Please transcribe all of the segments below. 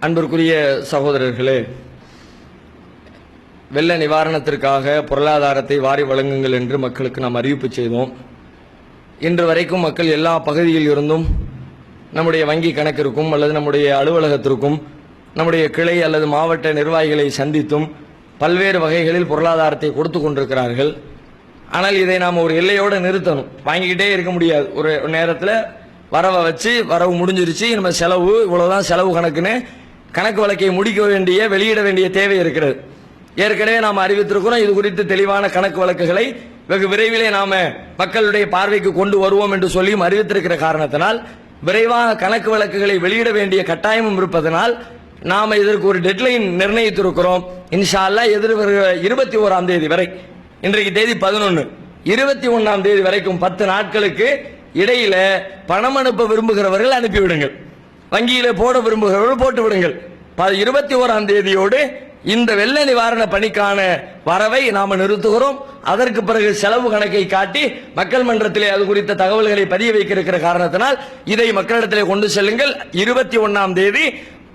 அன்பிற்குரிய சகோதரர்களே, வெள்ள நிவாரணத்திற்காக பொருளாதாரத்தை வாரி வழங்குங்கள் என்று மக்களுக்கு நாம் அறிவிப்பு செய்தோம். இன்று வரைக்கும் மக்கள் எல்லா பகுதியில் இருந்தும் நம்முடைய வங்கி கணக்கிற்கும் அல்லது நம்முடைய அலுவலகத்திற்கும் நம்முடைய கிளை அல்லது மாவட்ட நிர்வாகிகளை சந்தித்தும் பல்வேறு வகைகளில் பொருளாதாரத்தை கொடுத்து கொண்டிருக்கிறார்கள். ஆனால் இதை நாம் ஒரு எல்லையோடு நிறுத்தணும். வாங்கிக்கிட்டே இருக்க முடியாது. ஒரு நேரத்தில் வரவை வச்சு வரவு முடிஞ்சிருச்சு, நம்ம செலவு இவ்வளவுதான் செலவு கணக்குன்னு கணக்கு வழக்கை முடிக்க வேண்டிய வெளியிட வேண்டிய தேவை இருக்கிறது. ஏற்கனவே நாம் அறிவித்திருக்கிறோம். இது குறித்து தெளிவான கணக்கு வழக்குகளை வெகு விரைவிலே நாம மக்களுடைய பார்வைக்கு கொண்டு வருவோம் என்று சொல்லியும் அறிவித்திருக்கிற காரணத்தினால் விரைவாக கணக்கு வழக்குகளை வெளியிட வேண்டிய கட்டாயமும் இருப்பதனால் நாம இதற்கு ஒரு டெட்லைன் நிர்ணயித்திருக்கிறோம். இன்ஷா அல்லாஹ் எதிர்வருகிற 21ஆம் தேதி வரை, இன்றைக்கு தேதி 11, 21ஆம் தேதி வரைக்கும் 10 நாட்களுக்கு இடையில பணம் அனுப்ப விரும்புகிறவர்கள் அனுப்பிவிடுங்கள், வங்கியில போட விரும்புகிறவர்கள் போட்டு விடுங்கள். 21ஆம் தேதியோடு இந்த வெள்ள நிவாரண பணிக்கான வரவை நாம நிறுத்துகிறோம். அதற்கு பிறகு செலவு கணக்கை காட்டி மக்கள் மன்றத்திலே அது குறித்த தகவல்களை பதிய வைக்க இருக்கிற காரணத்தினால் இதை மக்களிடத்திலே கொண்டு செல்லுங்கள். 21ஆம் தேதி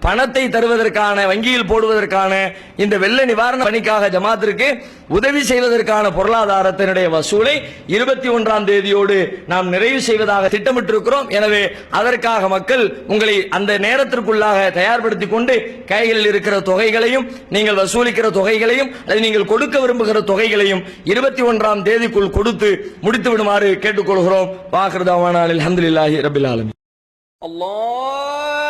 பணத்தை தருவதற்கான, வங்கியில் போடுவதற்கான இந்த வெள்ள நிவாரண பணிக்காக ஜமாத்திற்கு உதவி செய்வதற்கான பொருளாதாரத்தினுடைய வசூலை 21ஆம் தேதியோடு நாம் நிறைவு செய்வதாக திட்டமிட்டிருக்கிறோம். எனவே அதற்காக மக்கள் உங்களை அந்த நேரத்திற்குள்ளாக தயார்படுத்திக் கொண்டு கைகளில் இருக்கிற தொகைகளையும் நீங்கள் வசூலிக்கிற தொகைகளையும் அல்லது நீங்கள் கொடுக்க விரும்புகிற தொகைகளையும் 21ஆம் தேதிக்குள் கொடுத்து முடித்து விடுமாறு கேட்டுக்கொள்கிறோம். வாஹிர் தஅவானா அல்ஹம்துலில்லாஹி ரப்பில் ஆலமீன். அல்லாஹ்